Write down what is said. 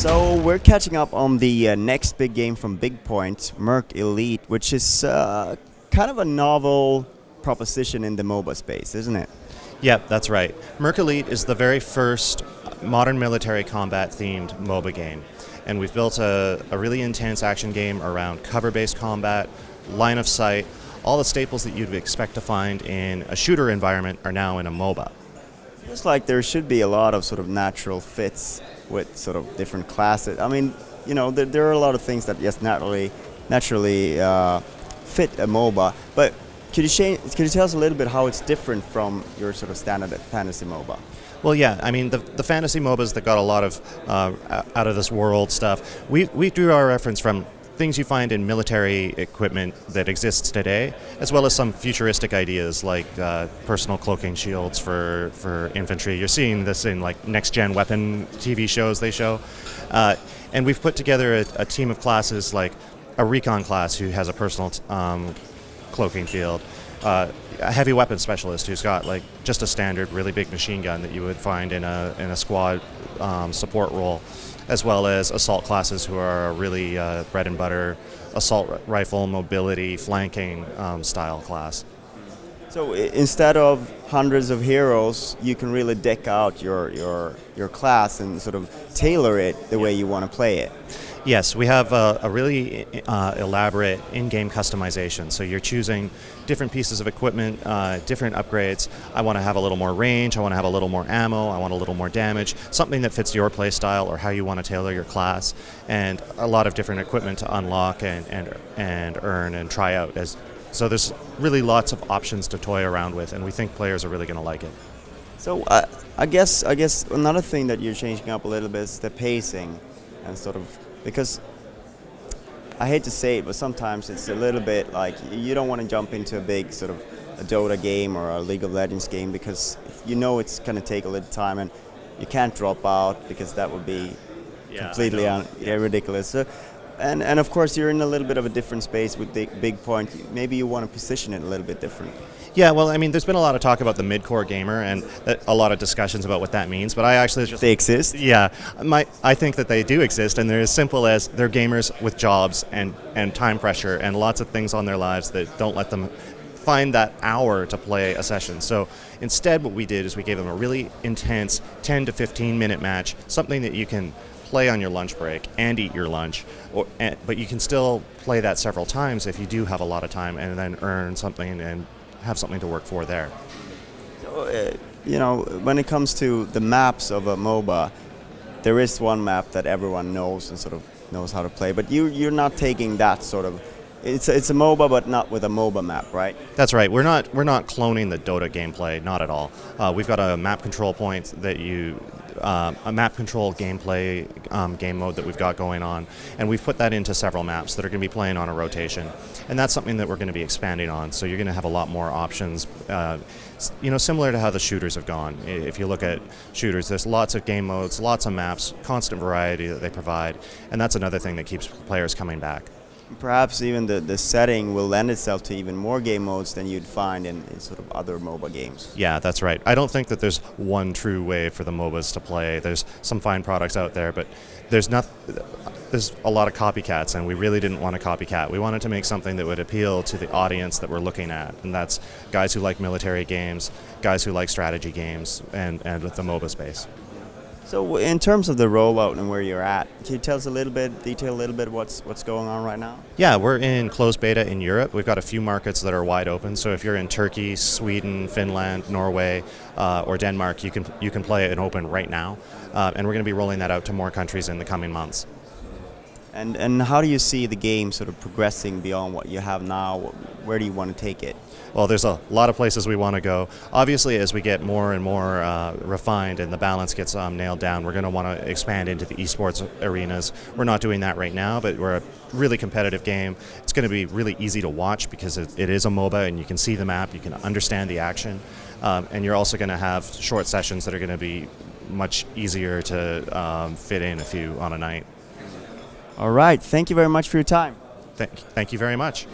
So we're catching up on the next big game from Bigpoint, Merc Elite, which is kind of a novel proposition in the MOBA space, isn't it? Yep, that's right. Merc Elite is the very first modern military combat themed MOBA game. And we've built a really intense action game around cover-based combat, line of sight. All the staples that you'd expect to find in a shooter environment are now in a MOBA. Feels like there should be a lot of sort of natural fits with sort of different classes. I mean, you know, there are a lot of things that just naturally fit a MOBA. But could you tell us a little bit how it's different from your sort of standard fantasy MOBA? Well, yeah, I mean, the fantasy MOBAs that got a lot of out of this world stuff, we drew our reference from things you find in military equipment that exists today, as well as some futuristic ideas like personal cloaking shields for infantry. You're seeing this in like next-gen weapon TV shows they show. And we've put together a team of classes like a recon class who has a personal cloaking field, a heavy weapons specialist who's got like just a standard really big machine gun that you would find in a squad support role, as well as assault classes who are a really bread and butter assault rifle, mobility, flanking style class. So instead of hundreds of heroes, you can really deck out your class and sort of tailor it the way you want to play it. Yes, we have a really elaborate in-game customization. So you're choosing different pieces of equipment, different upgrades. I want to have a little more range, I want to have a little more ammo, I want a little more damage, something that fits your play style or how you want to tailor your class, and a lot of different equipment to unlock and earn and try out. So there's really lots of options to toy around with, and we think players are really going to like it. So I guess another thing that you're changing up a little bit is the pacing, and sort of, because I hate to say it, but sometimes it's a little bit like you don't want to jump into a big sort of a Dota game or a League of Legends game because you know it's going to take a little time and you can't drop out because that would be completely ridiculous. So, and of course you're in a little bit of a different space with the Bigpoint. Maybe you want to position it a little bit different. Yeah, well, I mean, there's been a lot of talk about the mid-core gamer and a lot of discussions about what that means, but I actually just... They exist? Yeah. I think that they do exist, and they're as simple as they're gamers with jobs and time pressure and lots of things on their lives that don't let them find that hour to play a session. So instead what we did is we gave them a really intense 10 to 15-minute match, something that you can play on your lunch break and eat your lunch, but you can still play that several times if you do have a lot of time and then earn something and have something to work for there. So, you know, when it comes to the maps of a MOBA, there is one map that everyone knows and sort of knows how to play, but you're not taking that sort of... It's a MOBA, but not with a MOBA map, right? That's right. We're not cloning the Dota gameplay, not at all. We've got a map control point that a map control gameplay game mode that we've got going on, and we've put that into several maps that are going to be playing on a rotation, and that's something that we're going to be expanding on. So you're going to have a lot more options, similar to how the shooters have gone. If you look at shooters, there's lots of game modes, lots of maps, constant variety that they provide, and that's another thing that keeps players coming back. Perhaps even the setting will lend itself to even more game modes than you'd find in sort of other MOBA games. Yeah, that's right. I don't think that there's one true way for the MOBAs to play. There's some fine products out there, but there's a lot of copycats, and we really didn't want a copycat. We wanted to make something that would appeal to the audience that we're looking at, and that's guys who like military games, guys who like strategy games, and with the MOBA space. So in terms of the rollout and where you're at, can you tell us detail a little bit what's going on right now? Yeah, we're in closed beta in Europe. We've got a few markets that are wide open. So if you're in Turkey, Sweden, Finland, Norway, or Denmark, you can play it in open right now. And we're going to be rolling that out to more countries in the coming months. And how do you see the game sort of progressing beyond what you have now? Where do you want to take it? Well, there's a lot of places we want to go. Obviously, as we get more and more refined and the balance gets nailed down, we're going to want to expand into the esports arenas. We're not doing that right now, but we're a really competitive game. It's going to be really easy to watch because it is a MOBA, and you can see the map, you can understand the action, and you're also going to have short sessions that are going to be much easier to fit in a few on a night. All right. Thank you very much for your time. Thank you very much.